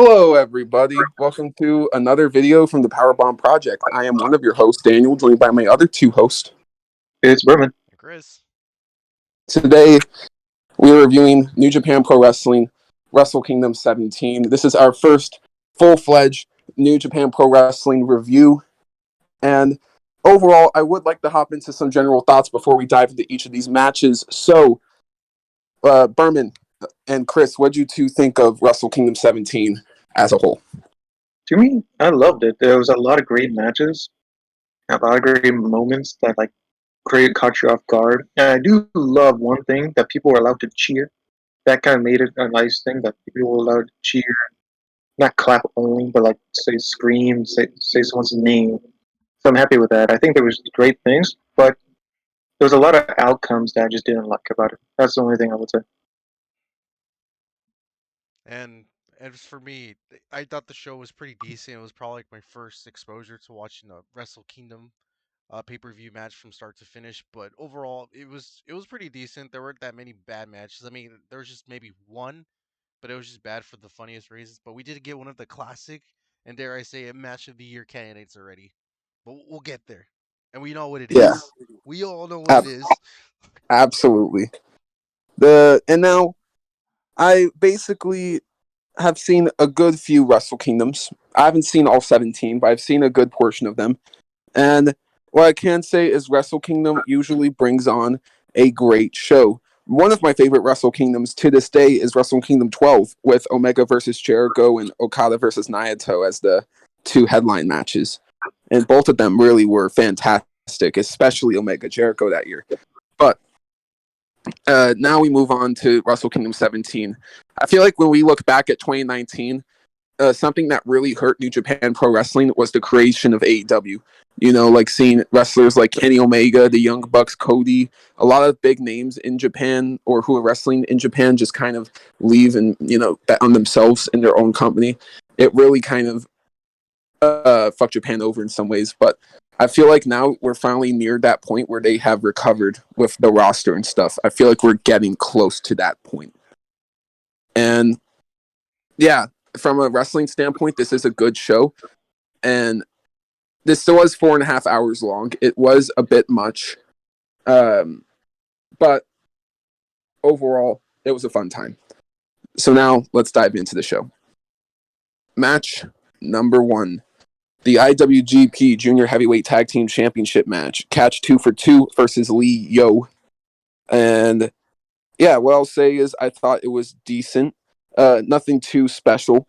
Hello, everybody. Welcome to another video from the Powerbomb Project. I am one of your hosts, Daniel, joined by my other two hosts. It's Berman. Chris. Today, we are reviewing New Japan Pro Wrestling, Wrestle Kingdom 17. This is our first full-fledged New Japan Pro Wrestling review. And overall, I would like to hop into some general thoughts before we dive into each of these matches. So, Berman and Chris, what did you two think of Wrestle Kingdom 17 as a whole? To me, I loved it. There was a lot of great matches, a lot of great moments that caught you off guard. And I do love one thing that people were allowed to cheer. That kind of made it a nice thing that people were allowed to cheer, not clap only, but say scream, say someone's name. So I'm happy with that. I think there was great things, but there was a lot of outcomes that I just didn't like about it. That's the only thing I would say. And as for me, I thought the show was pretty decent. It was probably like my first exposure to watching a Wrestle Kingdom pay-per-view match from start to finish. But overall, it was pretty decent. There weren't that many bad matches. I mean, there was just maybe one, but it was just bad for the funniest reasons. But we did get one of the classic, and dare I say, a match of the year candidates already. But we'll get there. And we know what it is. Yeah. We all know what it is. Absolutely. And now I basically have seen a good few Wrestle Kingdoms. I haven't seen all 17, but I've seen a good portion of them. And what I can say is Wrestle Kingdom usually brings on a great show. One of my favorite Wrestle Kingdoms to this day is Wrestle Kingdom 12 with Omega versus Jericho and Okada versus Naito as the two headline matches. And both of them really were fantastic, especially Omega Jericho that year. But now we move on to Wrestle Kingdom 17. I feel like when we look back at 2019, something that really hurt New Japan Pro Wrestling was the creation of AEW. You know, like seeing wrestlers like Kenny Omega, the Young Bucks, Cody, a lot of big names in Japan or who are wrestling in Japan just kind of leave and, bet on themselves in their own company. It really kind of fucked Japan over in some ways. But I feel like now we're finally near that point where they have recovered with the roster and stuff. I feel like we're getting close to that point. And yeah, from a wrestling standpoint, this is a good show. And this still was 4.5 hours long. It was a bit much. But overall, it was a fun time. So now let's dive into the show. Match number 1. The IWGP Junior Heavyweight Tag Team Championship match. Catch 2 for 2 versus LiYoh. And yeah, what I'll say is I thought it was decent. Nothing too special.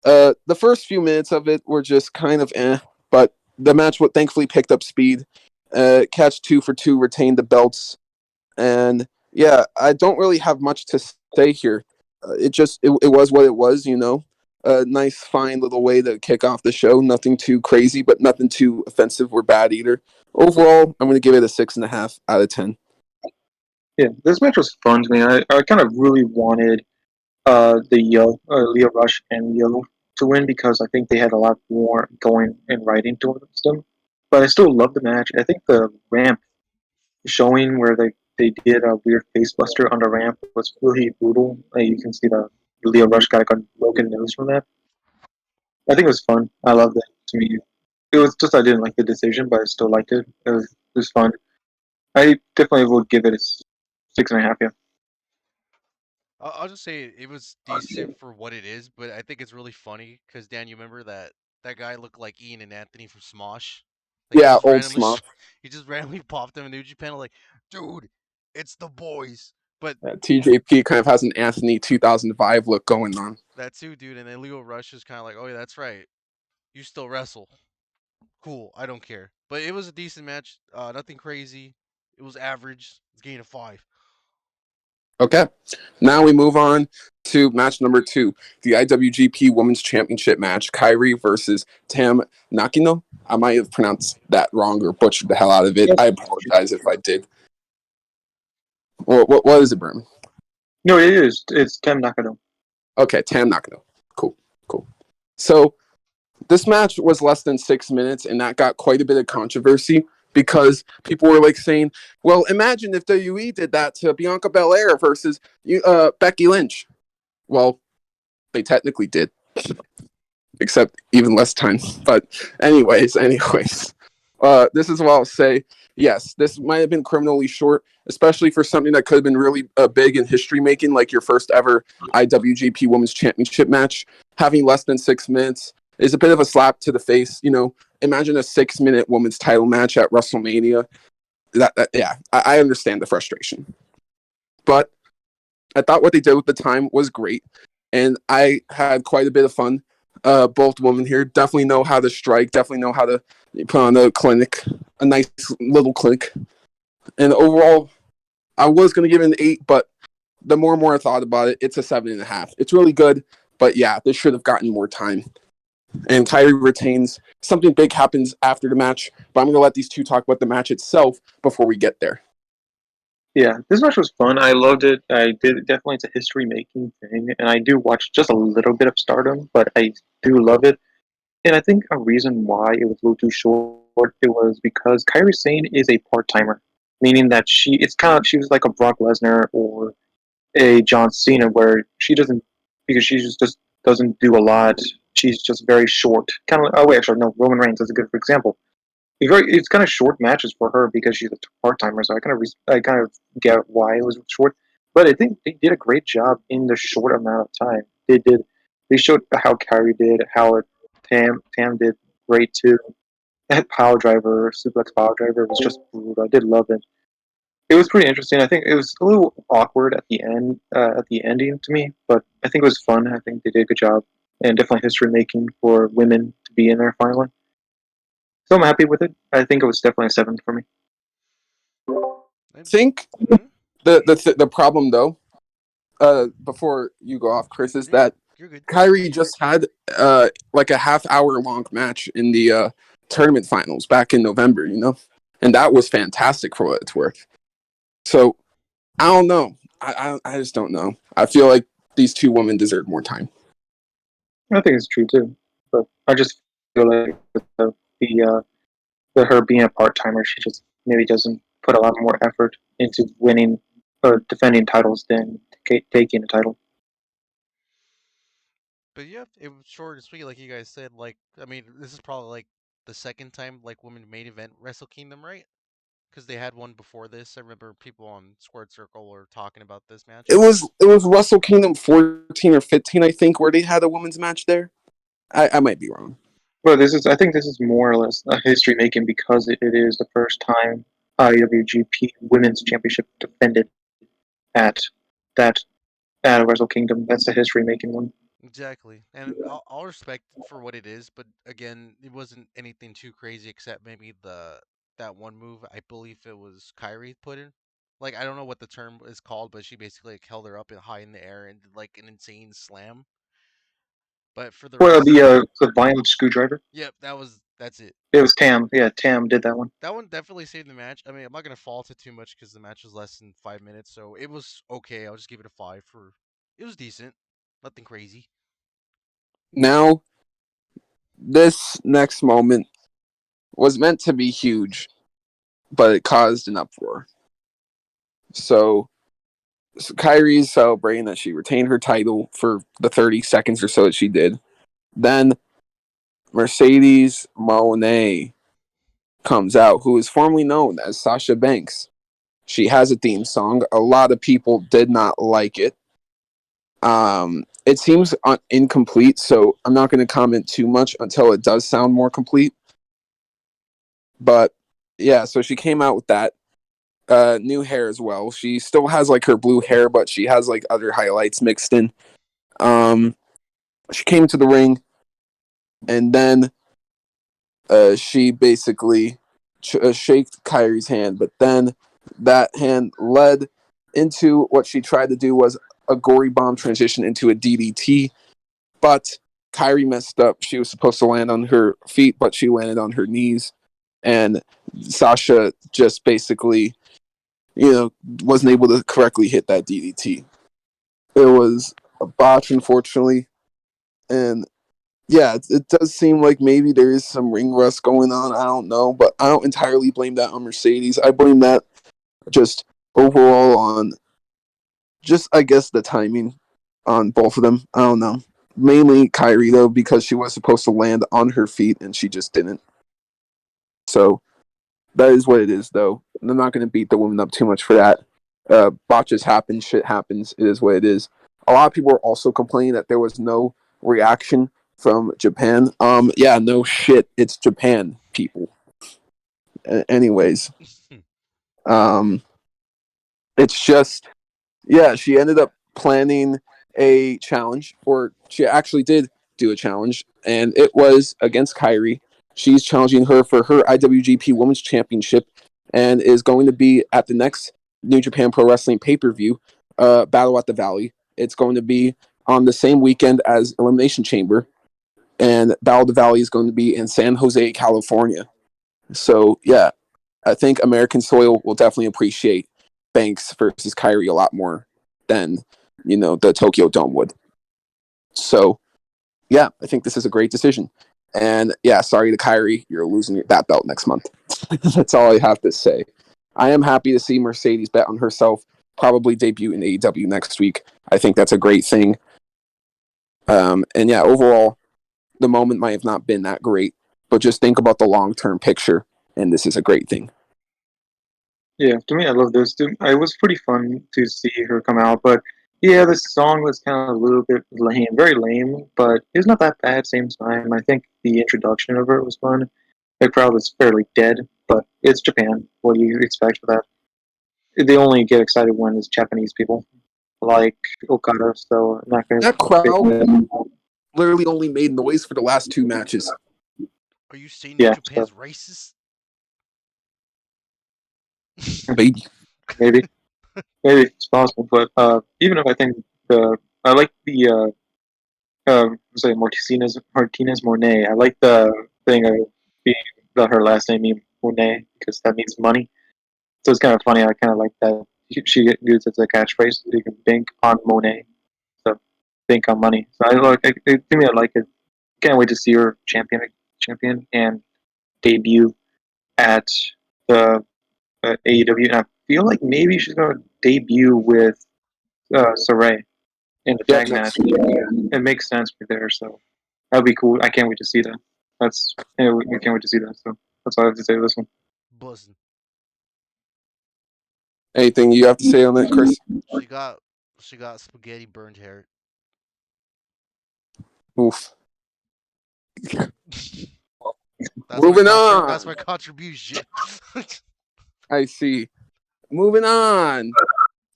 The first few minutes of it were just kind of but the match thankfully picked up speed. Catch 2 for 2 retained the belts. And yeah, I don't really have much to say here. It was what it was, A nice, fine little way to kick off the show. Nothing too crazy, but nothing too offensive or bad either. Overall, I'm going to give it a 6.5 out of 10. Yeah, this match was fun to me. I kind of really wanted LiYoh Rush and Yo to win because I think they had a lot more going and writing towards them. But I still love the match. I think the ramp showing where they did a weird face buster on the ramp was really brutal. You can see the LiYoh Rush got a broken nose from that. I think it was fun. I loved it. To me, it was just I didn't like the decision, but I still liked it. It was fun. I definitely would give it a 6.5. Yeah. I'll just say it was decent for what it is, but I think it's really funny because Dan, you remember that guy looked like Ian and Anthony from Smosh? Yeah, old Smosh. He just randomly popped him in New Japan, like, dude, it's the boys. But TJP kind of has an Anthony 2005 look going on. That too, dude. And then LiYoh Rush is kind of like, oh yeah, that's right. You still wrestle. Cool, I don't care. But it was a decent match. Nothing crazy. It was average. It's getting a 5. Okay, now we move on to match number 2, the IWGP Women's Championship match, Kairi versus Tam Nakano. I might have pronounced that wrong or butchered the hell out of it. I apologize if I did. Well, what is it, Berman? No, it is. It's Tam Nakano. Okay, Tam Nakano. Cool. So this match was less than 6 minutes, and that got quite a bit of controversy because people were like saying, well, imagine if WWE did that to Bianca Belair versus Becky Lynch. Well, they technically did. except even less time. But anyways, this is what I'll say. Yes, this might have been criminally short, especially for something that could have been really big and history making, like your first ever IWGP Women's Championship match. Having less than 6 minutes is a bit of a slap to the face. Imagine a 6-minute women's title match at WrestleMania. I understand the frustration, but I thought what they did with the time was great, and I had quite a bit of fun. Both women here definitely know how to strike, definitely know how to put on a nice little clinic. And overall, I was going to give it an 8, but the more and more I thought about it, it's a 7.5. It's really good, but yeah, this should have gotten more time. And Kairi retains. Something big happens after the match, but I'm going to let these two talk about the match itself before we get there. Yeah, this match was fun. I loved it. I did definitely it's a history making thing, and I do watch just a little bit of Stardom, but I do love it. And I think a reason why it was a little too short it was because Kairi Sane is a part timer, meaning that she was like a Brock Lesnar or a John Cena, where she doesn't because she just doesn't do a lot. She's just very short. Kind of. Oh wait, actually no. Roman Reigns is a good example. It's kind of short matches for her because she's a part timer. So I kind of get why it was short. But I think they did a great job in the short amount of time. They showed how Kyrie did, how Tam did great too. That power driver, suplex power driver was just brutal. I did love it. It was pretty interesting. I think it was a little awkward at the end, at the ending to me, but I think it was fun. I think they did a good job, and definitely history making for women to be in there finally. So I'm happy with it. I think it was definitely a 7 for me. I think the problem though, before you go off, Chris, is that You're good. Kairi just had like a half-hour long match in the tournament finals back in November, and that was fantastic for what it's worth. So I don't know. I just don't know. I feel like these two women deserve more time. I think it's true too, but I just feel like with her being a part timer, she just maybe doesn't put a lot more effort into winning or defending titles than taking a title. But yeah, it was short and sweet, like you guys said. Like, I mean, this is probably like the second time like women main event Wrestle Kingdom, right? Because they had one before this. I remember people on Squared Circle were talking about this match. It was Wrestle Kingdom 14 or 15, I think, where they had a women's match there. I might be wrong. Well, I think this is more or less a history making because it is the first time IWGP Women's Championship defended at that at Wrestle Kingdom. That's the history making one. Exactly, and I'll respect it for what it is, but again, it wasn't anything too crazy except maybe that one move. I believe it was Kairi put in. Like I don't know what the term is called, but she basically like, held her up and high in the air and did like an insane slam. But for the Well, rest, the violent screwdriver. yep, that's it. It was Tam. Yeah, Tam did that one. That one definitely saved the match. I mean, I'm not gonna fault it too much because the match was less than 5 minutes, so it was okay. I'll just give it a 5 for. It was decent, nothing crazy. Now, this next moment was meant to be huge, but it caused an uproar. So Kairi's celebrating that she retained her title for the 30 seconds or so that she did. Then Mercedes Mone comes out, who is formerly known as Sasha Banks. She has a theme song. A lot of people did not like it. It seems incomplete, so I'm not going to comment too much until it does sound more complete. But yeah, so she came out with that. New hair as well. She still has like her blue hair, but she has like other highlights mixed in. She came to the ring, and then she basically shaked Kairi's hand, but then that hand led into what she tried to do was a gory bomb transition into a DDT, but Kairi messed up. She was supposed to land on her feet, but she landed on her knees, and Sasha just basically, wasn't able to correctly hit that DDT. It was a botch, unfortunately, and yeah, it does seem like maybe there is some ring rust going on. I don't know, but I don't entirely blame that on Mercedes. I blame that just overall on just, I guess, the timing on both of them. I don't know. mainly Kairi though, because she was supposed to land on her feet and she just didn't. So that is what it is, though. I'm not going to beat the woman up too much for that. Botches happen, shit happens. It is what it is. A lot of people are also complaining that there was no reaction from Japan. Yeah, no shit. It's Japan, people. Anyways, um, it's just, yeah, she ended up planning a challenge, or she actually did do a challenge, and it was against Kairi. She's challenging her for her IWGP Women's Championship and is going to be at the next New Japan Pro Wrestling pay-per-view, Battle at the Valley. It's going to be on the same weekend as Elimination Chamber, and Battle at the Valley is going to be in San Jose, California. So, yeah, I think American soil will definitely appreciate Banks versus Kairi a lot more than, the Tokyo Dome would. So, yeah, I think this is a great decision. And yeah, sorry to Kairi, you're losing that belt next month. That's all I have to say. I am happy to see Mercedes bet on herself, probably debut in AEW next week. I think that's a great thing. And yeah, overall, the moment might have not been that great, but just think about the long-term picture, and this is a great thing. Yeah, to me, I love this. It was pretty fun to see her come out, but yeah, the song was kind of a little bit lame, very lame, but it's not that bad. Same time, I think the introduction of her was fun. The crowd was fairly dead, but it's Japan. What do you expect for that? They only get excited when it's Japanese people, like Okada. So I'm not going That crowd to. literally only made noise for the last two matches. Are you saying New Yeah, Japan's so racist? Baby. maybe it's possible, but even if I think I like the say Martinez Monet. I like the thing of being her last name being Monet because that means money. So it's kind of funny. I kind of like that. She uses it as a catchphrase. So you can bank on Monet. So bank on money. So I like. To me, I like it. Can't wait to see her champion and debut at the AEW. And I feel like maybe she's gonna debut with Saray in the Yep, tag match. next week. It makes sense right there. So that'd be cool. I can't wait to see that. We can't wait to see that. So that's all I have to say to this one. Buzzing. Anything you have to say on that, Chris? She got spaghetti burned hair. Oof. That's my Moving on. that's my contribution. I see. Moving on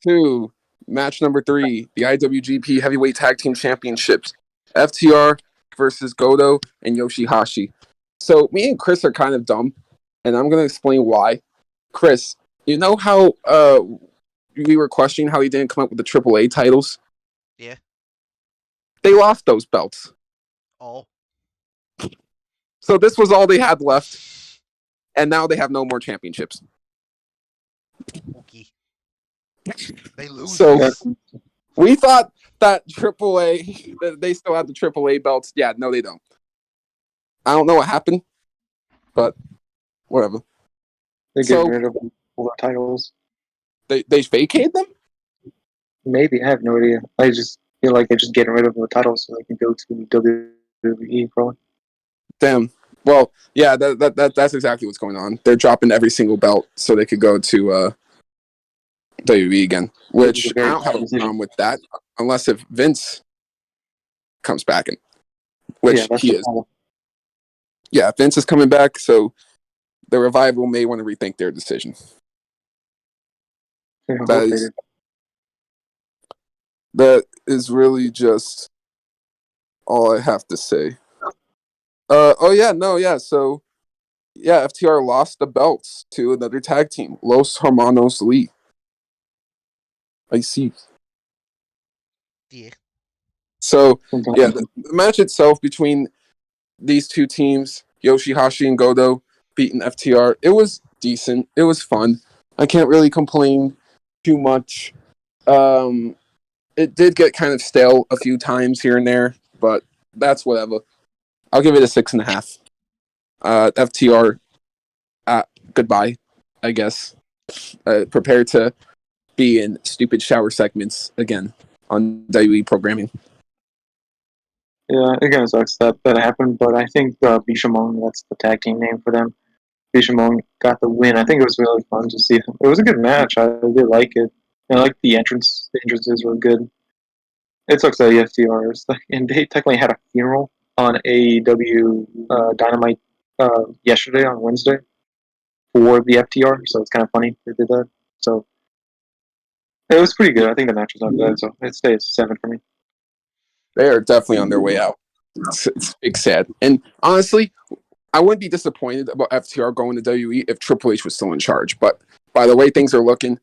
to match number 3, the IWGP Heavyweight Tag Team Championships. FTR versus Goto and Yoshi-Hashi. So me and Chris are kind of dumb, and I'm going to explain why. Chris, you know how we were questioning how he didn't come up with the AAA titles? Yeah. They lost those belts. Oh. So this was all they had left, and now they have no more championships. Okay. They lose. So we thought that AAA, that they still have the AAA belts. Yeah, no, they don't. I don't know what happened, but whatever. They're So getting rid of all the titles. they vacated them? Maybe I have no idea. I just feel like they're just getting rid of the titles so they can go to WWE probably. Damn. Well, yeah, that's exactly what's going on. They're dropping every single belt so they could go to WWE again, Which is a which I very don't have bad a decision. problem with that, unless if Vince comes back, in, Yeah, which that's he the is. problem. Yeah, Vince is coming back, so the Revival may want to rethink their decision. Yeah, That is really just all I have to say. Oh yeah, no, yeah. So yeah, FTR lost the belts to another tag team, Los Hermanos Lee. I see. Yeah. So yeah, the match itself between these two teams, Yoshi-Hashi and Goto, beating FTR, it was decent. It was fun. I can't really complain too much. It did get kind of stale a few times here and there, but that's whatever. I'll give it a 6.5. FTR, goodbye, I guess. Prepare to be in stupid shower segments again on WWE programming. Yeah, it kind of sucks that happened, but I think Bishamon, that's the tag team name for them. Bishamon got the win. I think it was really fun to see them. It was a good match. I did like it. I like the entrance. The entrances were good. It sucks that EFTRs, and they technically had a funeral on AEW Dynamite yesterday on Wednesday for the FTR, so it's kind of funny they did that. So it was pretty good. I think the match was not bad, so it stays 7 for me. They are definitely on their way out. It's sad. And honestly, I wouldn't be disappointed about FTR going to WWE if Triple H was still in charge. But by the way things are looking,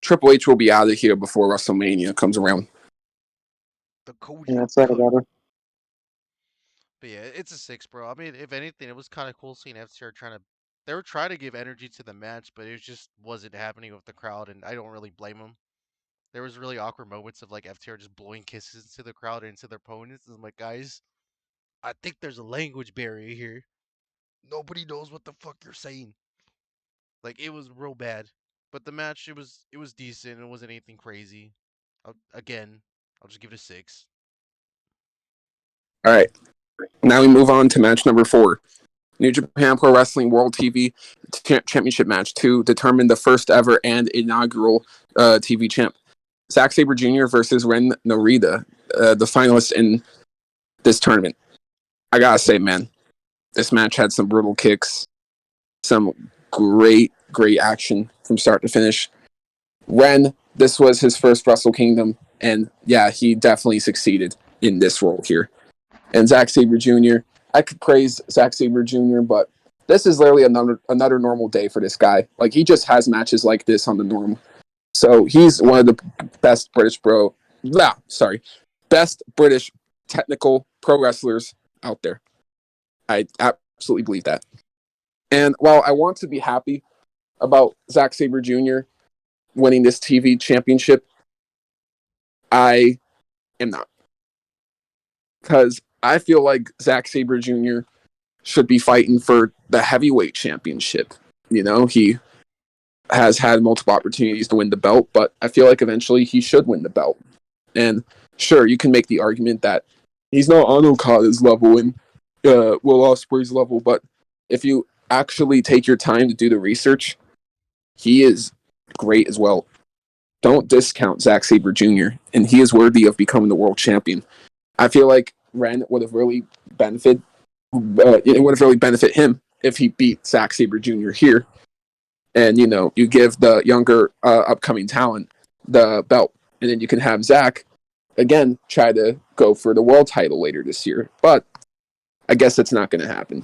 Triple H will be out of here before WrestleMania comes around. The Cody. Yeah, that's sad about it. But yeah, it's a 6, bro. I mean, if anything, it was kind of cool seeing FTR trying to. They were trying to give energy to the match, but it just wasn't happening with the crowd, and I don't really blame them. There was really awkward moments of like FTR just blowing kisses into the crowd and into their opponents. And I'm like, guys, I think there's a language barrier here. Nobody knows what the fuck you're saying. Like it was real bad. But the match, it was decent. It wasn't anything crazy. Again, I'll just give it a 6. All right. Now we move on to match number 4. New Japan Pro Wrestling World TV Championship match to determine the first ever and inaugural TV champ. Zack Sabre Jr. versus Ren Narita, the finalists in this tournament. I gotta say, man, this match had some brutal kicks, some great action from start to finish. Ren, this was his first Wrestle Kingdom, and yeah, he definitely succeeded in this role here. And Zack Sabre Jr., I could praise Zack Sabre Jr., but this is literally another normal day for this guy. Like, he just has matches like this on the norm. So he's one of the best best British technical pro wrestlers out there. I absolutely believe that. And while I want to be happy about Zack Sabre Jr. winning this TV championship, I am not. Because I feel like Zack Sabre Jr. should be fighting for the heavyweight championship. You know, he has had multiple opportunities to win the belt, but I feel like eventually he should win the belt. And sure, you can make the argument that he's not on Okada's level and Will Ospreay's level, but if you actually take your time to do the research, he is great as well. Don't discount Zack Sabre Jr., and he is worthy of becoming the world champion. I feel like Ren would have really benefited. It would have really benefited him if he beat Zack Sabre Jr. here, and you give the younger upcoming talent the belt, and then you can have Zack again try to go for the world title later this year. But I guess that's not going to happen.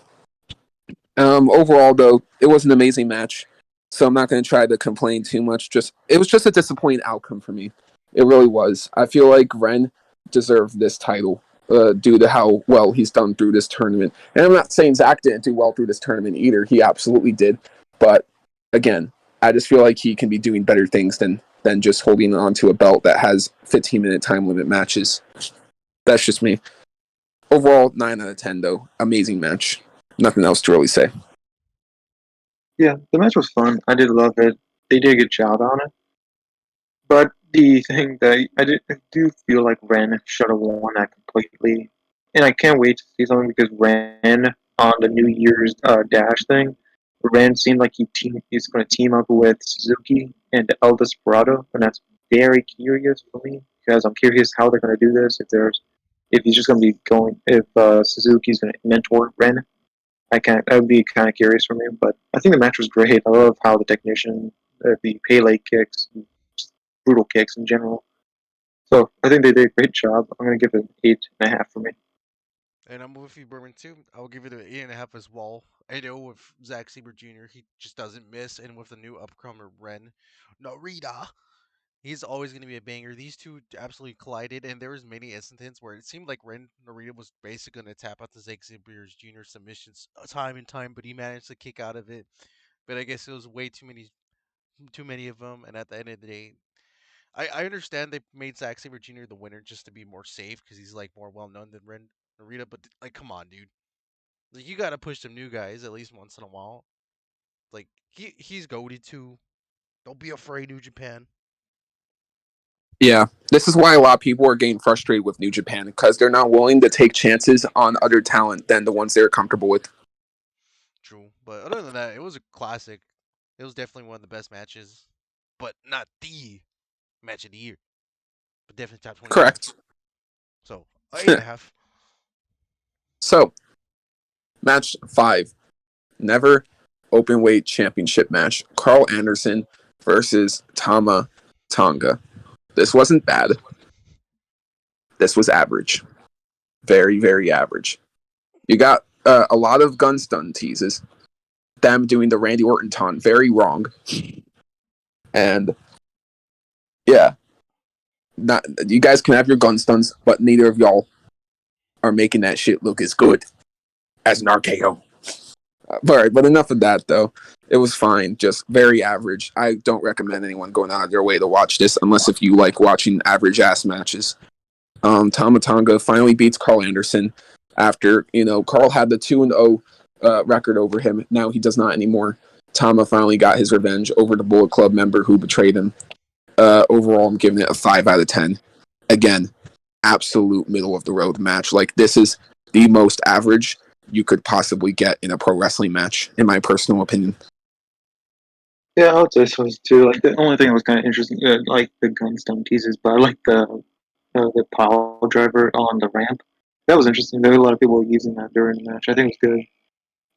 Overall, though, it was an amazing match, so I'm not going to try to complain too much. It was just a disappointing outcome for me. It really was. I feel like Ren deserved this title due to how well he's done through this tournament. And I'm not saying Zack didn't do well through this tournament either. He absolutely did. But again, I just feel like he can be doing better things than just holding on to a belt that has 15-minute time limit matches. That's just me. Overall, 9 out of 10, though. Amazing match. Nothing else to really say. Yeah, the match was fun. I did love it. They did a good job on it. But the thing that I do feel like Ren should have won that completely. And I can't wait to see something because Ren on the New Year's Dash thing, Ren seemed like he's going to team up with Suzuki and El Desperado, and that's very curious for me because I'm curious how they're going to do this. If he's just going to be going, if Suzuki's going to mentor Ren, I would be kind of curious for me. But I think the match was great. I love how the technician, the Pele kicks, brutal kicks in general. So I think they did a great job. I'm gonna give it an 8.5 for me. And I'm with you, Berman, too. I'll give it an 8.5 as well. I know with Zack Sabre Jr., he just doesn't miss, and with the new upcomer Ren Narita, he's always going to be a banger. These two absolutely collided, and there was many instances where it seemed like Ren Narita was basically going to tap out the Zack Sabre Jr. submissions time and time, but he managed to kick out of it. But I guess it was way too many of them, and at the end of the day, I understand they made Zack Sabre Jr. the winner just to be more safe because he's like more well known than Ren Narita. But like, come on, dude, like you got to push some new guys at least once in a while. Like he's goaded too. Don't be afraid, New Japan. Yeah, this is why a lot of people are getting frustrated with New Japan because they're not willing to take chances on other talent than the ones they're comfortable with. True, but other than that, it was a classic. It was definitely one of the best matches, but not the match of the year, but definitely top 25. Correct. So 8.5. So, match 5. Never Openweight Championship match. Karl Anderson versus Tama Tonga. This wasn't bad. This was average. Very, very average. You got a lot of gun stun teases. Them doing the Randy Orton taunt very wrong. And yeah, not you guys can have your gun stuns, but neither of y'all are making that shit look as good as an RKO. All right, but enough of that though. It was fine, just very average. I don't recommend anyone going out of their way to watch this unless if you like watching average ass matches. Tama Tonga finally beats Karl Anderson after Karl had the 2-0 record over him. Now he does not anymore. Tama finally got his revenge over the Bullet Club member who betrayed him. Overall, I'm giving it a 5 out of 10. Again, absolute middle of the road match. Like, this is the most average you could possibly get in a pro wrestling match, in my personal opinion. Yeah, I would say so too. Like the only thing that was kind of interesting, like the gunstone teases, but I like the pile driver on the ramp. That was interesting. There were a lot of people using that during the match. I think it was good.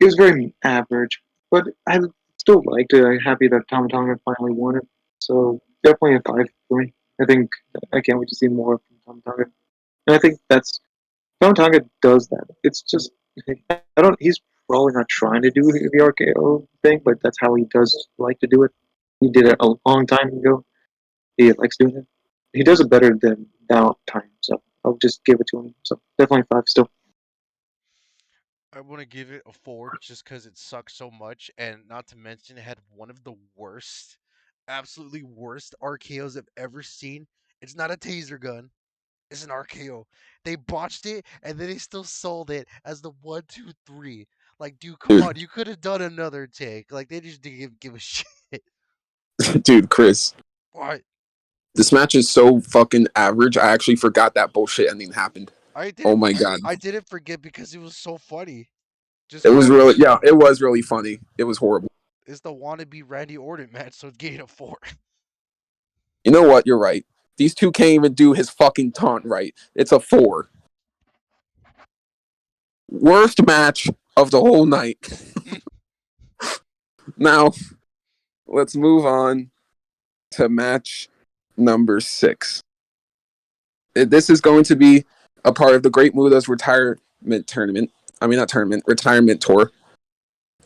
It was very average, but I still liked it. I'm happy that Tom Tonga finally won it. So definitely a 5 for me. I think I can't wait to see more from Tom Tonga. And I think that's Tom Tonga does that. It's just I don't. He's probably not trying to do the RKO thing, but that's how he does like to do it. He did it a long time ago. He likes doing it. He does it better than now time. So I'll just give it to him. So definitely 5 still. I want to give it a 4 just because it sucks so much, and not to mention it had one of the worst, absolutely worst RKOs I've ever seen. It's not a taser gun. It's an RKO. They botched it, and then they still sold it as the 1, 2, 3. Like, dude, come Dude, on, you could have done another take. Like, they just didn't give a shit. dude, Chris, What? this match is so fucking average. I actually forgot that bullshit ending happened. I Oh didn't. my god. I didn't forget because it was so funny. It Just was really, watch. yeah, it was really funny. It was horrible. It's the wannabe Randy Orton match, so it's getting a 4. You know what? You're right. These two can't even do his fucking taunt right. It's a 4. Worst match of the whole night. Now, let's move on to match number 6. This is going to be a part of the Great Muda's retirement tournament. I mean, not tournament, retirement tour.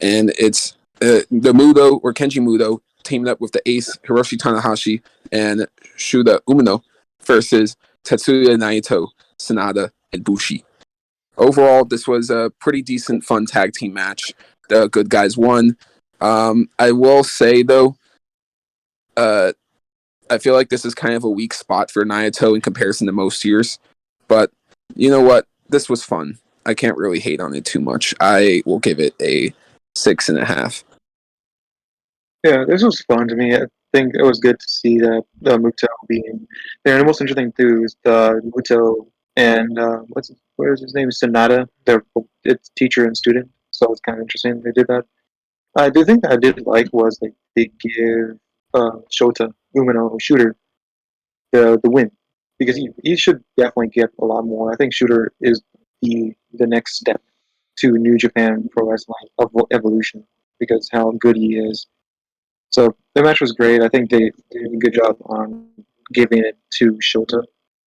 And it's the Muto, or Kenji Muto, teamed up with the ace Hiroshi Tanahashi and Shota Umino versus Tetsuya Naito, Sanada, and Bushi. Overall, this was a pretty decent, fun tag team match. The good guys won. I will say, though, uh, I feel like this is kind of a weak spot for Naito in comparison to most years. But you know what? This was fun. I can't really hate on it too much. I will give it a 6.5. Yeah, this was fun to me. I think it was good to see that Muto being there. And the most interesting too is the Muto and what is his name? Sanada. They're it's teacher and student, so it's kind of interesting they did that. The thing that I did like was they give Shota Umino Shooter the win because he should definitely get a lot more. I think Shooter is the next step to New Japan Pro Wrestling evolution because how good he is. So the match was great. I think they did a good job on giving it to Shota.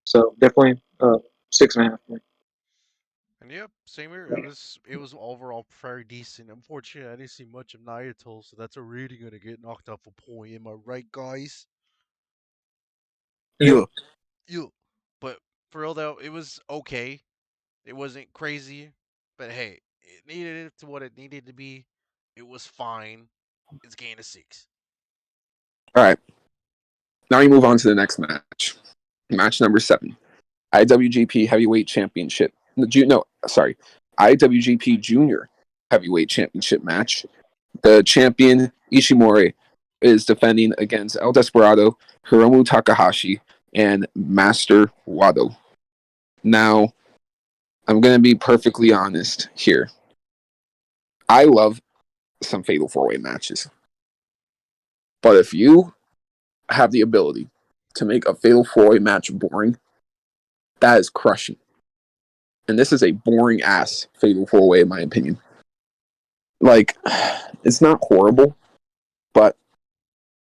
So definitely 6.5. And yep, same here. It was overall very decent. Unfortunately, I didn't see much of Naito, so that's already gonna get knocked off a point. Am I right, guys? Yeah. You. But for real though, it was okay. It wasn't crazy, but hey, it needed it to what it needed to be. It was fine. It's gained a 6. All right. Now we move on to the next match. Match number 7. IWGP Heavyweight Championship. No, sorry. IWGP Junior Heavyweight Championship match. The champion Ishimori is defending against El Desperado, Hiromu Takahashi, and Master Wato. Now, I'm going to be perfectly honest here. I love some Fatal 4-Way matches. But if you have the ability to make a Fatal 4-Way match boring, that is crushing. And this is a boring ass Fatal 4-Way, in my opinion. Like, it's not horrible, but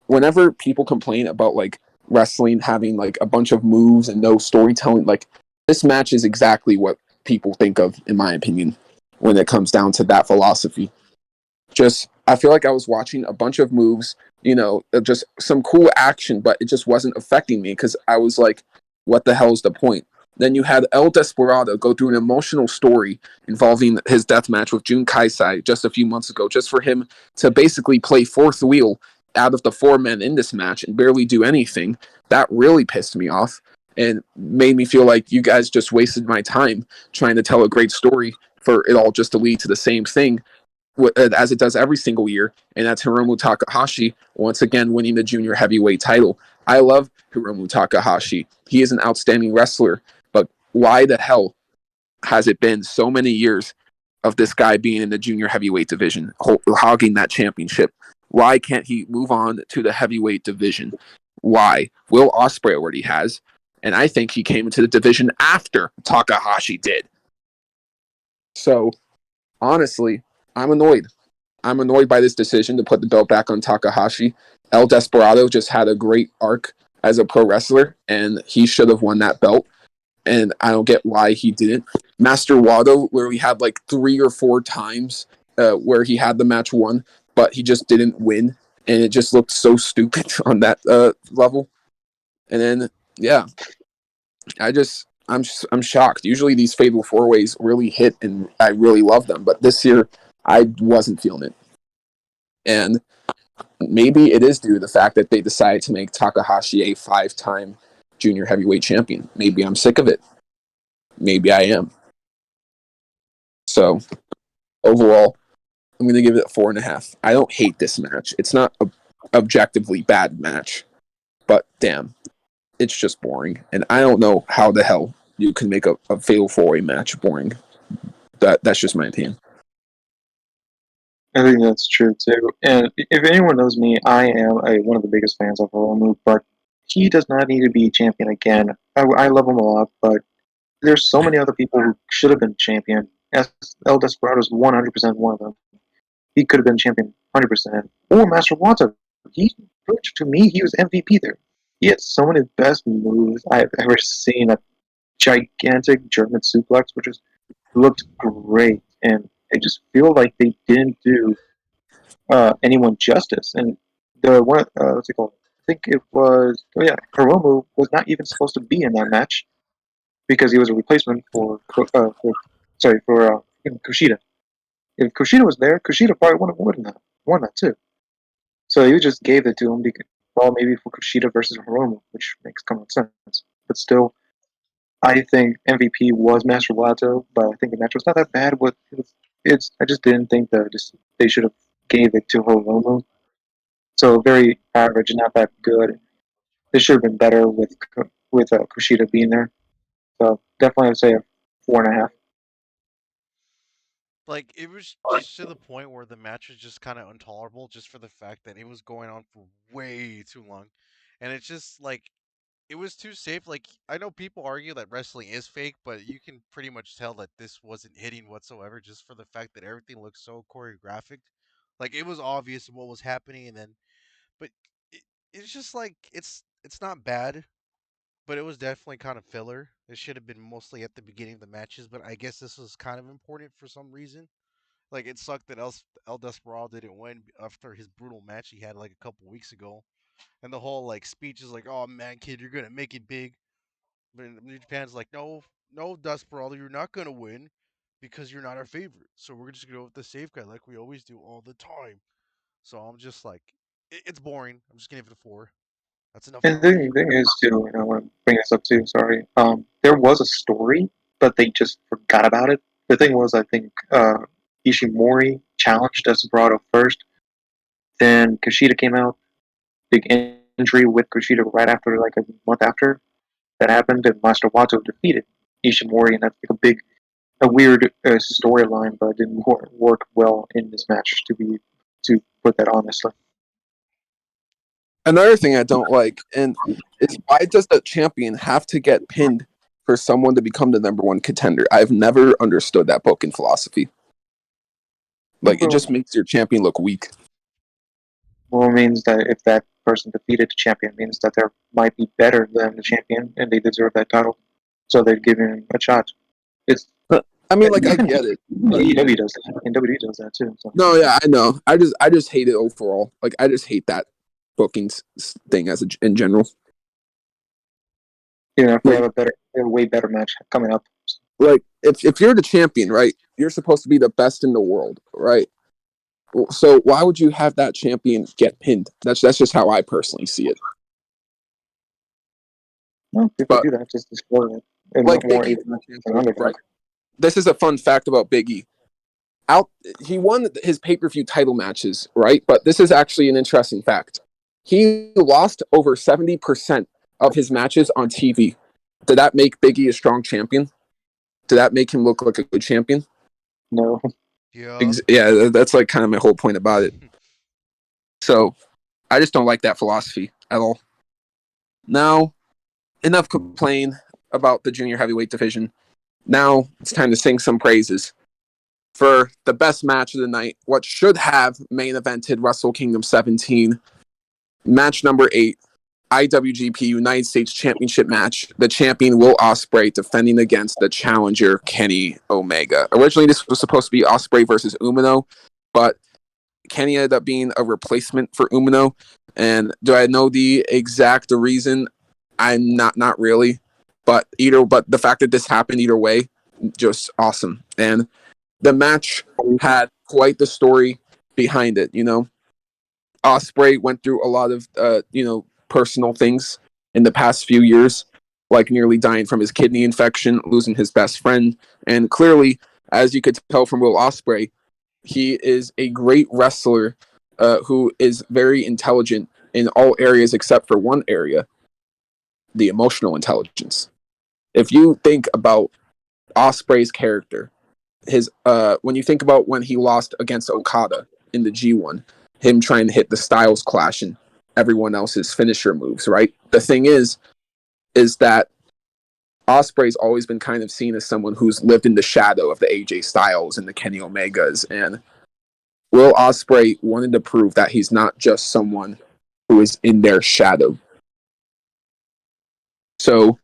whenever people complain about like wrestling having like a bunch of moves and no storytelling, like this match is exactly what people think of, in my opinion, when it comes down to that philosophy. Just, I feel like I was watching a bunch of moves, just some cool action, but it just wasn't affecting me because I was like, what the hell is the point? Then you had El Desperado go through an emotional story involving his death match with Jun Kaisai just a few months ago, just for him to basically play fourth wheel out of the four men in this match and barely do anything. That really pissed me off and made me feel like you guys just wasted my time trying to tell a great story for it all just to lead to the same thing as it does every single year, and that's Hiromu Takahashi once again winning the junior heavyweight title. I love Hiromu Takahashi. He is an outstanding wrestler, but why the hell has it been so many years of this guy being in the junior heavyweight division, hogging that championship? Why can't he move on to the heavyweight division? Why? Will Ospreay already has, and I think he came into the division after Takahashi did. So, honestly, I'm annoyed. I'm annoyed by this decision to put the belt back on Takahashi. El Desperado just had a great arc as a pro wrestler, and he should have won that belt. And I don't get why he didn't. Master Wato, where we had like 3 or 4 times where he had the match won, but he just didn't win, and it just looked so stupid on that level. And then, yeah, I'm shocked. Usually these Fatal 4-Ways really hit, and I really love them, but this year I wasn't feeling it. And maybe it is due to the fact that they decided to make Takahashi a 5-time junior heavyweight champion. Maybe I'm sick of it. Maybe I am. So overall, I'm going to give it a 4.5. I don't hate this match. It's not an objectively bad match, but damn, it's just boring. And I don't know how the hell you can make a Fatal 4-Way match boring. That's just my opinion. I think that's true too. And if anyone knows me, I am one of the biggest fans of Hiromu, but he does not need to be champion again. I love him a lot, but there's so many other people who should have been champion. El Desperado is 100% one of them. He could have been champion 100%. Or Master Wato. To me, he was MVP there. He had some of the best moves I've ever seen. A gigantic German suplex, which just looked great. And I just feel like they didn't do anyone justice. And the one, what's it called? I think it was, Hiromu was not even supposed to be in that match because he was a replacement for Kushida. If Kushida was there, Kushida probably would have won that too. So you just gave it to him because, well, maybe for Kushida versus Hiromu, which makes common sense. But still, I think MVP was Master Wato, but I think the match was not that bad. I just didn't think that they should have gave it to Hiromu. So very average, not that good. This should have been better with Kushida being there. So definitely, I'd say a 4.5. Like it was just to the point where the match was just kind of intolerable, just for the fact that it was going on for way too long, and it's just like it was too safe. Like I know people argue that wrestling is fake, but you can pretty much tell that this wasn't hitting whatsoever, just for the fact that everything looked so choreographic. Like it was obvious what was happening, and then but it, it's just like it's not bad, but it was definitely kind of filler. It should have been mostly at the beginning of the matches, but I guess this was kind of important for some reason. Like it sucked that El Desperado didn't win after his brutal match he had like a couple weeks ago, and the whole like speech is like, "Oh man, kid, you're gonna make it big." But New Japan's like, "No, no, Desperado, you're not gonna win because you're not our favorite. So we're just gonna go with the safe guy like we always do all the time." So I'm just like, it's boring. I'm just gonna give it a 4. That's enough And for the me. thing is, too, I want to bring this up too. Sorry. There was a story, but they just forgot about it. The thing was, I think Ishimori challenged Desperado first. Then Kushida came out, big injury with Kushida right after, like a month after. that happened, and Master Wato defeated Ishimori, and that's like a weird storyline, but it didn't work well in this match. To put that honestly. Another thing I don't like, and is why does the champion have to get pinned for someone to become the number one contender? I've never understood that booking philosophy. Like, it just makes your champion look weak. Well, it means that if that person defeated the champion, it means that they might be better than the champion and they deserve that title. So they're giving him a shot. It's I mean, like, I get it. AEW does that, and WWE does that too. So. No, yeah, I know. I just hate it overall. Like, I just hate that booking thing in general. You know, if we have a way better match coming up. Like, if you're the champion, right, you're supposed to be the best in the world, right? So why would you have that champion get pinned? That's just how I personally see it. Well, people do that just to spoil it. And like more Big E, right? This is a fun fact about Big E. He won his pay-per-view title matches, right? But this is actually an interesting fact. He lost over 70% of his matches on TV. Did that make Big E a strong champion? Did that make him look like a good champion? No. Yeah, that's like kind of my whole point about it. So I just don't like that philosophy at all. Now, enough complain about the junior heavyweight division. Now it's time to sing some praises for the best match of the night, what should have main evented Wrestle Kingdom 17. Match number 8, IWGP United States Championship match. The champion Will Ospreay defending against the challenger Kenny Omega. Originally, this was supposed to be Ospreay versus Umino, but Kenny ended up being a replacement for Umino. And do I know the exact reason? I'm not really. But the fact that this happened either way, just awesome. And the match had quite the story behind it, you know. Ospreay went through a lot of personal things in the past few years, like nearly dying from his kidney infection, losing his best friend, and clearly, as you could tell from Will Ospreay, he is a great wrestler who is very intelligent in all areas except for one area, the emotional intelligence. If you think about Ospreay's character, his when you think about when he lost against Okada in the G1, him trying to hit the Styles Clash and everyone else's finisher moves, right? The thing is that Ospreay's always been kind of seen as someone who's lived in the shadow of the AJ Styles and the Kenny Omegas, and Will Ospreay wanted to prove that he's not just someone who is in their shadow. So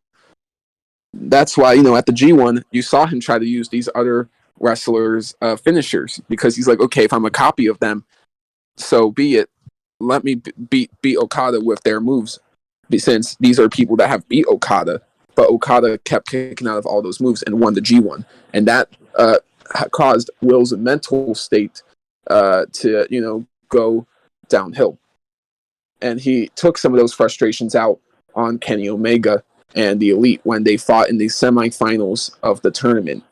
that's why, at the G1, you saw him try to use these other wrestlers' finishers, because he's like, okay, if I'm a copy of them, so be it. Let me beat Okada with their moves, since these are people that have beat Okada, but Okada kept kicking out of all those moves and won the G1, and that caused Will's mental state to go downhill, and he took some of those frustrations out on Kenny Omega and the Elite when they fought in the semifinals of the tournament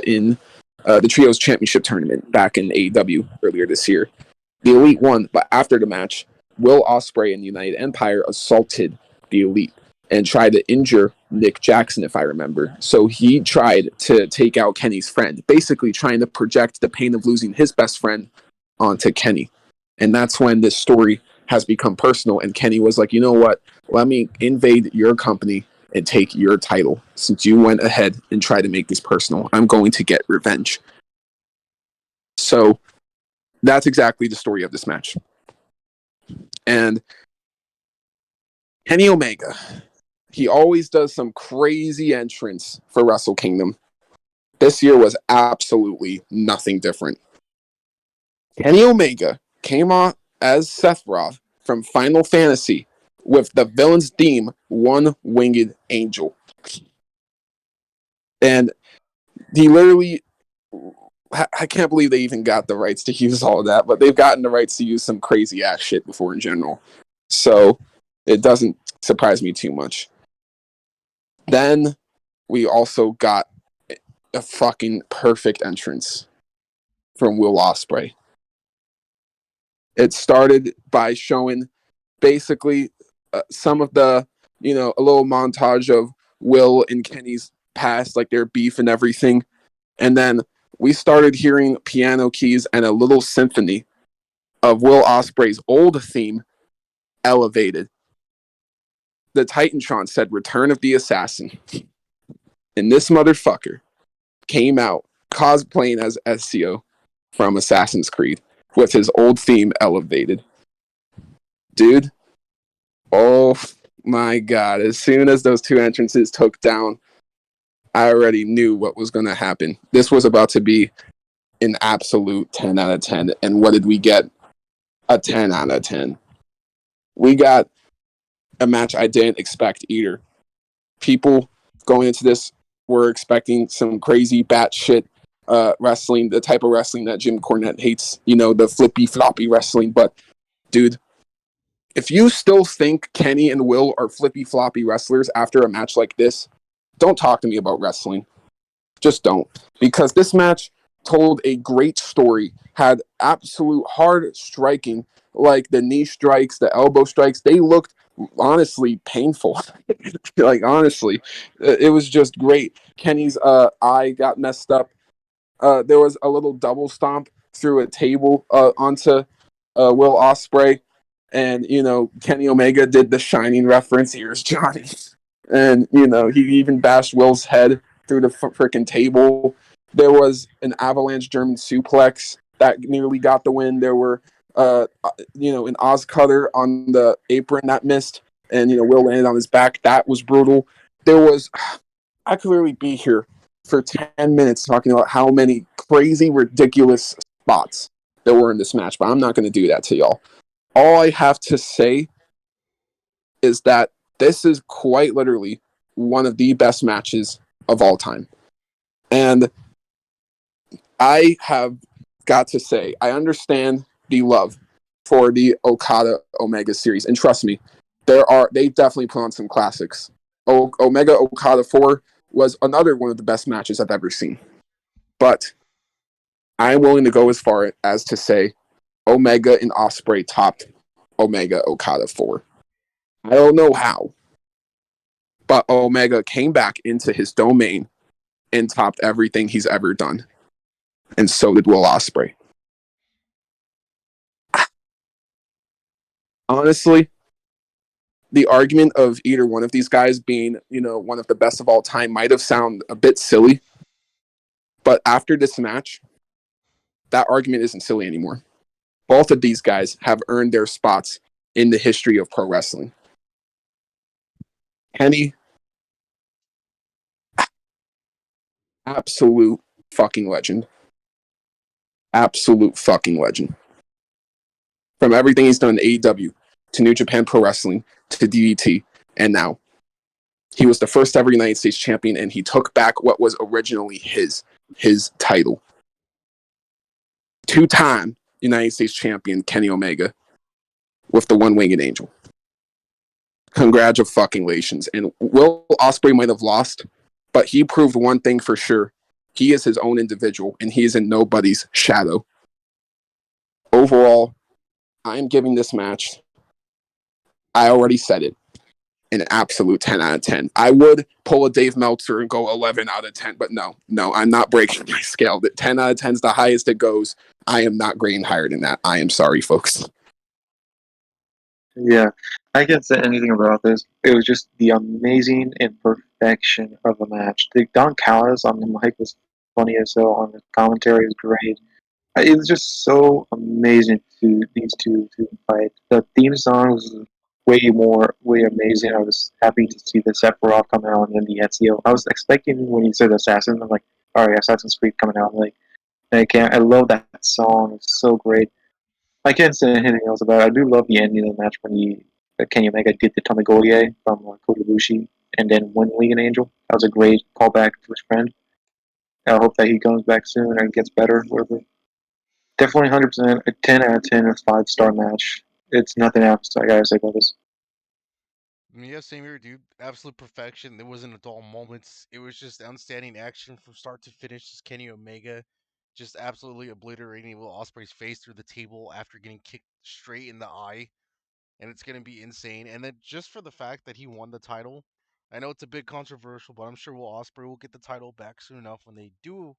in the Trios Championship tournament back in AEW earlier this year. The Elite won, but after the match, Will Ospreay and the United Empire assaulted the Elite and tried to injure Nick Jackson, if I remember. So he tried to take out Kenny's friend, basically trying to project the pain of losing his best friend onto Kenny. And that's when this story has become personal, and Kenny was like, you know what? Let me invade your company and take your title. Since you went ahead and tried to make this personal, I'm going to get revenge. So that's exactly the story of this match. And Kenny Omega, he always does some crazy entrance for Wrestle Kingdom. This year was absolutely nothing different. Kenny Omega came on as Seth Roth from Final Fantasy with the villain's theme, One Winged Angel. And he literally, I can't believe they even got the rights to use all of that, but they've gotten the rights to use some crazy ass shit before in general. So it doesn't surprise me too much. Then we also got a fucking perfect entrance from Will Ospreay. It started by showing basically some of the, a little montage of Will and Kenny's past, like their beef and everything. And then we started hearing piano keys and a little symphony of Will Ospreay's old theme, Elevated. The Titantron said Return of the Assassin. And this motherfucker came out cosplaying as Ezio from Assassin's Creed with his old theme, Elevated. Dude, oh my god. As soon as those two entrances took down, I already knew what was going to happen. This was about to be an absolute 10 out of 10. And what did we get? A 10 out of 10. We got a match I didn't expect either. People going into this were expecting some crazy batshit wrestling, the type of wrestling that Jim Cornette hates, the flippy floppy wrestling. But, dude, if you still think Kenny and Will are flippy floppy wrestlers after a match like this, don't talk to me about wrestling. Just don't. Because this match told a great story, had absolute hard striking, like the knee strikes, the elbow strikes. They looked honestly painful. Like, honestly, it was just great. Kenny's eye got messed up. There was a little double stomp through a table onto Will Ospreay. And, Kenny Omega did the Shining reference. Here's Johnny. And, he even bashed Will's head through the freaking table. There was an avalanche German suplex that nearly got the win. There were, an Oz cutter on the apron that missed. And, Will landed on his back. That was brutal. I could literally be here for 10 minutes talking about how many crazy, ridiculous spots there were in this match. But I'm not going to do that to y'all. All I have to say is that this is quite literally one of the best matches of all time. And I have got to say, I understand the love for the Okada Omega series. And trust me, they definitely put on some classics. Omega Okada 4 was another one of the best matches I've ever seen. But I'm willing to go as far as to say Omega and Ospreay topped Omega Okada 4. I don't know how, but Omega came back into his domain and topped everything he's ever done. And so did Will Ospreay. Honestly, the argument of either one of these guys being, one of the best of all time might have sounded a bit silly. But after this match, that argument isn't silly anymore. Both of these guys have earned their spots in the history of pro wrestling. Kenny, absolute fucking legend. Absolute fucking legend. From everything he's done in AEW to New Japan Pro Wrestling to DDT and now. He was the first ever United States champion, and he took back what was originally his title. 2-time United States champion Kenny Omega with the one-winged angel. Congratulations. And Will Ospreay might have lost, but he proved one thing for sure. He is his own individual, and he is in nobody's shadow. Overall, I'm giving this match, I already said it, an absolute 10 out of 10. I would pull a Dave Meltzer and go 11 out of 10, but no, I'm not breaking my scale. 10 out of 10 is the highest it goes. I am not grading higher than that. I am sorry, folks. Yeah, I can't say anything about this. It was just the amazing imperfection of a match. The Don Callis on the mic was funny as hell. On the commentary was great. It was just so amazing to these two to fight. The theme song was way amazing. I was happy to see the Sephiroth come out and then the Ezio. I was expecting when you said Assassin, I'm like, all right, Assassin's Creed coming out. Like, I love that song. It's so great. I can't say anything else about it. I do love the ending of the match when Kenny Omega did the Tamagoye from Kota Bushi and then won League and Angel. That was a great callback to his friend. I hope that he comes back soon and gets better. Whatever. Definitely 100%, a 10 out of 10, a 5-star match. It's nothing else I gotta say about this. Yeah, same here, dude. Absolute perfection. There wasn't a dull moments. It was just outstanding action from start to finish. Just Kenny Omega just absolutely obliterating Will Ospreay's face through the table after getting kicked straight in the eye. And it's going to be insane. And then just for the fact that he won the title I know it's a bit controversial, but I'm sure Will Ospreay will get the title back soon enough when they do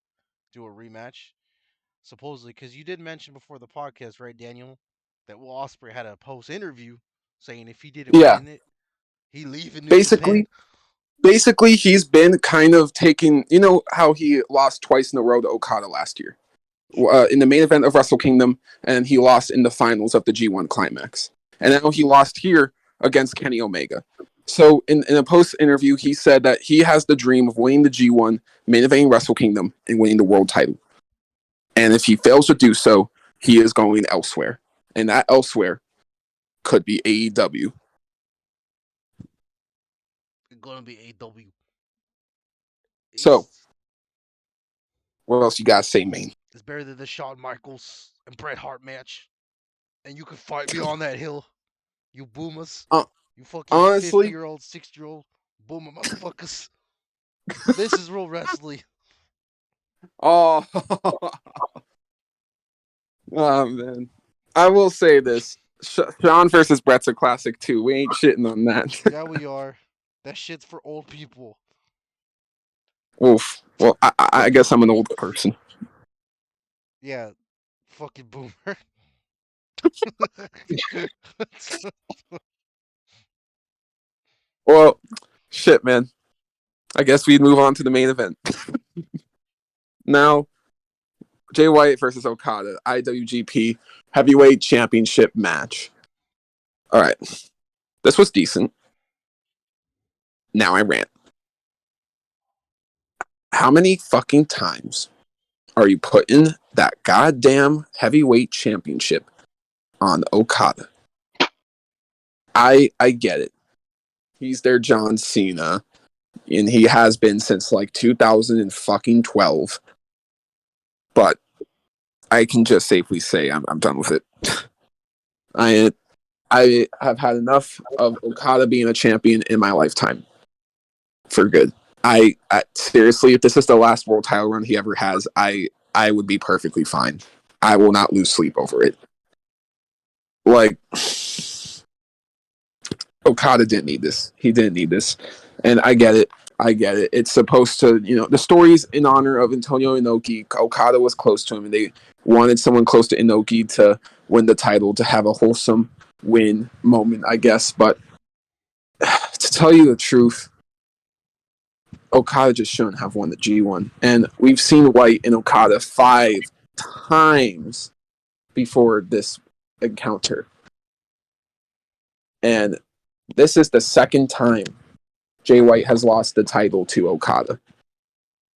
a rematch. Supposedly, because you did mention before the podcast, right, Daniel, that Will Ospreay had a post interview saying if he didn't Yeah, win it, he leave in New Japan. basically, he's been kind of taking. You know how he lost twice in a row to Okada last year in the main event of Wrestle Kingdom, and he lost in the finals of the G1 Climax, and now he lost here against Kenny Omega. So in a post interview, he said that he has the dream of winning the G1, main eventing Wrestle Kingdom, and winning the world title. And if he fails to do so, he is going elsewhere. And that elsewhere could be AEW. It's gonna be AW. So, It's what else you got to say, man? it's better than the Shawn Michaels and Bret Hart match. And you can fight me on that hill, you boomers. Uh, You fucking honestly, 50-year-old, 60-year-old boomer motherfuckers. This is real wrestling. oh, oh man. I will say this. Sean versus Brett's a classic too. We ain't shitting on that. Yeah, we are. That shit's for old people. Oof. Well, I guess I'm an old person. Yeah, fucking boomer. Well, shit, man. I guess we'd move on to the main event. Now, Jay White versus Okada, IWGP Heavyweight Championship match. All right. This was decent. Now I rant. How many fucking times are you putting that goddamn heavyweight championship on Okada? I get it. He's their John Cena, and he has been since like 2012. But I can just safely say I'm done with it. I I have had enough of Okada being a champion in my lifetime for good. I seriously, if this is the last world title run he ever has, I would be perfectly fine. I will not lose sleep over it. Like Okada didn't need this. He didn't need this, and I get it. I get it. It's supposed to, the stories in honor of Antonio Inoki. Okada was close to him, and they wanted someone close to Inoki to win the title, to have a wholesome win moment, I guess. But to tell you the truth, Okada just shouldn't have won the G1. And we've seen White and Okada 5 times before this encounter. And this is the second time Jay White has lost the title to Okada.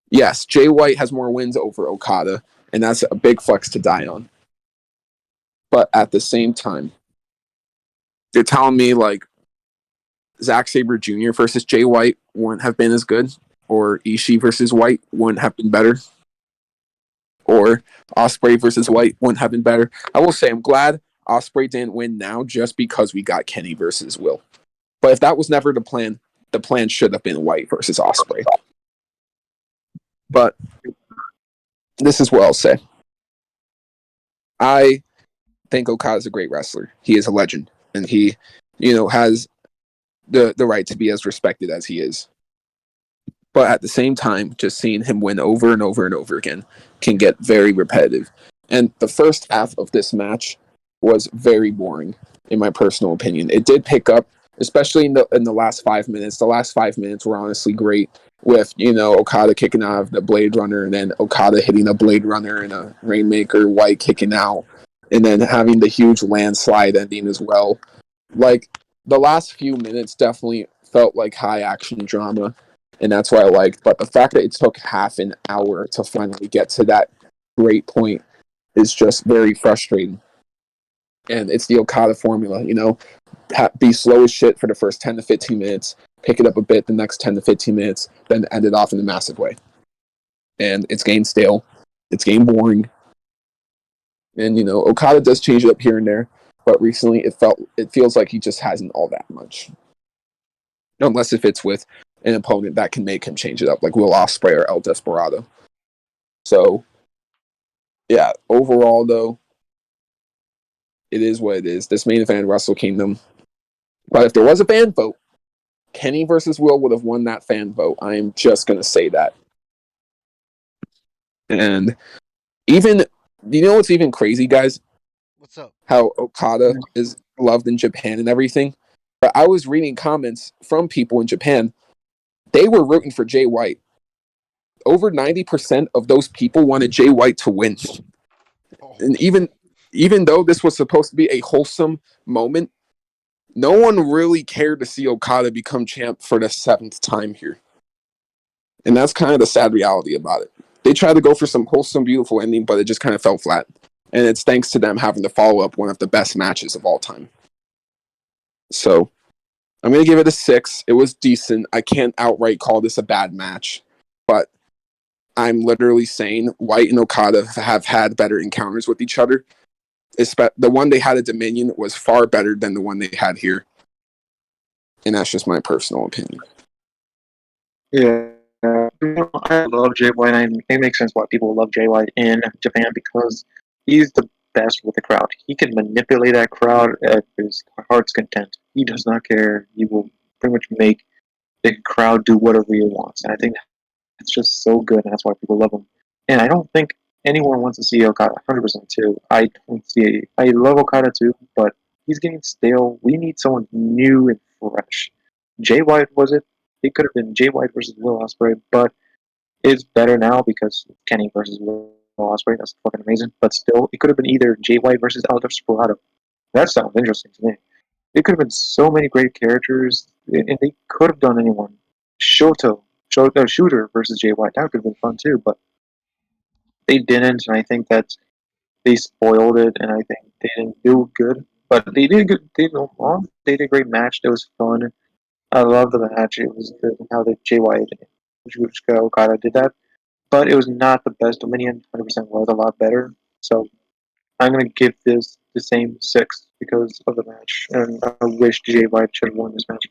Yes, Jay White has more wins over Okada, and that's a big flex to die on. But at the same time, you're telling me like Zack Sabre Jr. versus Jay White wouldn't have been as good, or Ishii versus White wouldn't have been better, or Ospreay versus White wouldn't have been better. I will say I'm glad Ospreay didn't win now just because we got Kenny versus Will. But if that was never the plan should have been White versus Ospreay. But this is what I'll say. I think Okada is a great wrestler. He is a legend, and he, has the right to be as respected as he is. But at the same time, just seeing him win over and over and over again can get very repetitive. And the first half of this match was very boring, in my personal opinion. It did pick up, especially in the last 5 minutes. The last 5 minutes were honestly great, with Okada kicking out of the Blade Runner, and then Okada hitting a Blade Runner and a Rainmaker, White kicking out, and then having the huge landslide ending as well. Like, the last few minutes definitely felt like high action drama, and that's what I liked. But the fact that it took half an hour to finally get to that great point is just very frustrating. And it's the Okada formula, be slow as shit for the first 10 to 15 minutes, pick it up a bit the next 10 to 15 minutes, then end it off in a massive way. And it's getting stale. It's getting boring. And, Okada does change it up here and there, but recently it feels like he just hasn't all that much. Unless if it's with an opponent that can make him change it up, like Will Ospreay or El Desperado. So, yeah, overall, though, it is what it is. This main event, Wrestle Kingdom. But if there was a fan vote, Kenny versus Will would have won that fan vote. I am just gonna say that. And even, you know what's even crazy, guys? What's up? How Okada is loved in Japan and everything. But I was reading comments from people in Japan. They were rooting for Jay White. Over 90% of those people wanted Jay White to win. Oh, And even though this was supposed to be a wholesome moment, no one really cared to see Okada become champ for the 7th time here. And that's kind of the sad reality about it. They tried to go for some wholesome, beautiful ending, but it just kind of fell flat. And it's thanks to them having to follow up one of the best matches of all time. So I'm going to give it a 6. It was decent. I can't outright call this a bad match, but I'm literally saying White and Okada have had better encounters with each other. The one they had at Dominion was far better than the one they had here. And that's just my personal opinion. Yeah. I love Jay White, and it makes sense why people love Jay White in Japan because he's the best with the crowd. He can manipulate that crowd at his heart's content. He does not care. He will pretty much make the crowd do whatever he wants. And I think it's just so good, and that's why people love him. And I don't think anyone wants to see Okada 100% too. I don't see. I love Okada too, but he's getting stale. We need someone new and fresh. Jay White was it? It could have been Jay White versus Will Ospreay, but it's better now because Kenny versus Will Ospreay. That's fucking amazing. But still, it could have been either Jay White versus Desperado. That sounds interesting to me. It could have been so many great characters, and they could have done anyone. Shooter versus Jay White. That could have been fun too, but they didn't, and I think that they spoiled it, and I think they didn't do good. But they did good. They did a great match. It was fun. I love the match. It was good how the Jay White and Okada did that, but it was not the best. Dominion 100% was a lot better. So I'm gonna give this the same 6 because of the match, and I wish Jay White should have won this match.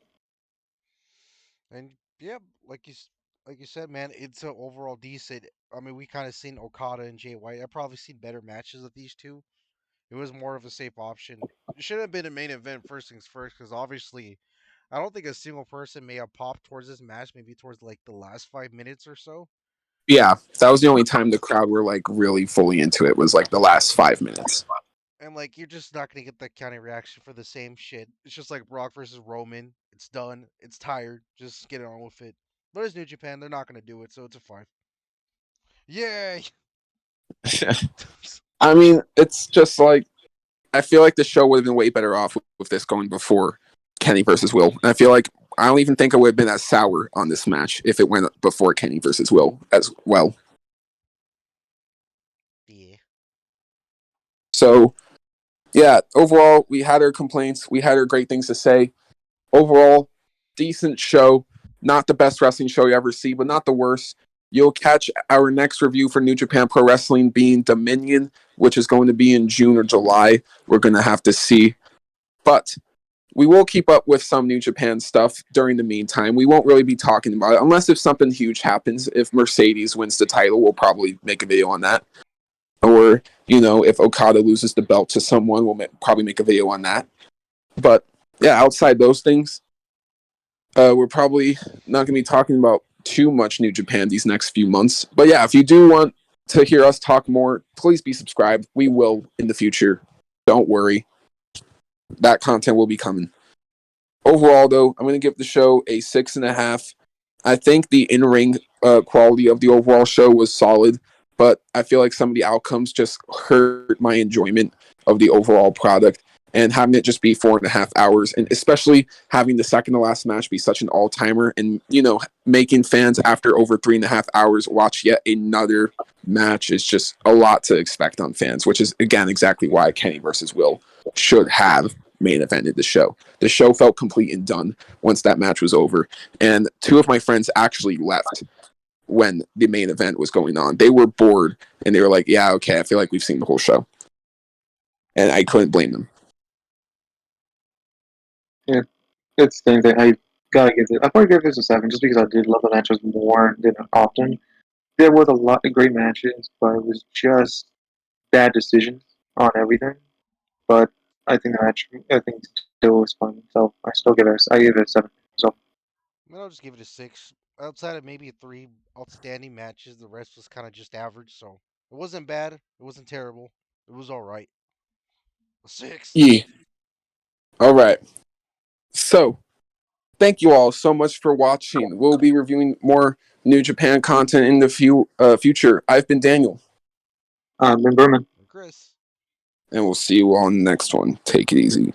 and yeah, like you said, man, it's a overall decent. I mean, we kind of seen Okada and Jay White. I've probably seen better matches of these two. It was more of a safe option. It should have been a main event first things first, because obviously, I don't think a single person may have popped towards this match. Maybe towards like the last 5 minutes or so. Yeah, that was the only time the crowd were like really fully into it, was like the last 5 minutes. And like you're just not gonna get that kind of reaction for the same shit. It's just like Brock versus Roman. It's done. It's tired. Just get on with it. But it's New Japan. They're not gonna do it, so it's a 5. Yay! I mean, it's just like, I feel like the show would have been way better off with this going before Kenny versus Will. And I feel like I don't even think I would have been as sour on this match if it went before Kenny versus Will as well. Yeah. So, yeah, overall, we had our complaints. We had our great things to say. Overall, decent show. Not the best wrestling show you ever see, but not the worst. You'll catch our next review for New Japan Pro Wrestling being Dominion, which is going to be in June or July. We're going to have to see. But we will keep up with some New Japan stuff during the meantime. We won't really be talking about it unless if something huge happens. If Mercedes wins the title, we'll probably make a video on that. Or, if Okada loses the belt to someone, we'll probably make a video on that. But, yeah, outside those things, we're probably not going to be talking about too much New Japan these next few months. But, yeah, if you do want to hear us talk more, please be subscribed. We will in the future. Don't worry. That content will be coming. Overall, though, I'm going to give the show a 6.5. I think the in-ring quality of the overall show was solid, but I feel like some of the outcomes just hurt my enjoyment of the overall product. And having it just be 4.5 hours, and especially having the second to last match be such an all-timer, and making fans after over 3.5 hours watch yet another match is just a lot to expect on fans, which is again exactly why Kenny versus Will should have main evented the show. The show felt complete and done once that match was over. And two of my friends actually left when the main event was going on. They were bored and they were like, yeah, okay, I feel like we've seen the whole show. And I couldn't blame them. Yeah, it's the same thing. I gotta give it. I probably give this a 7 just because I did love the matches more than often. There was a lot of great matches, but it was just bad decisions on everything. But I think the match, I think still was fun. So I still give it. I give it a 7. So I'll just give it a 6. Outside of maybe 3 outstanding matches, the rest was kind of just average. So it wasn't bad. It wasn't terrible. It was all right. A 6. Yeah. All right. So, thank you all so much for watching. We'll be reviewing more New Japan content in the future. I've been Daniel. Ben Berman. Chris. And we'll see you all in the next one. Take it easy.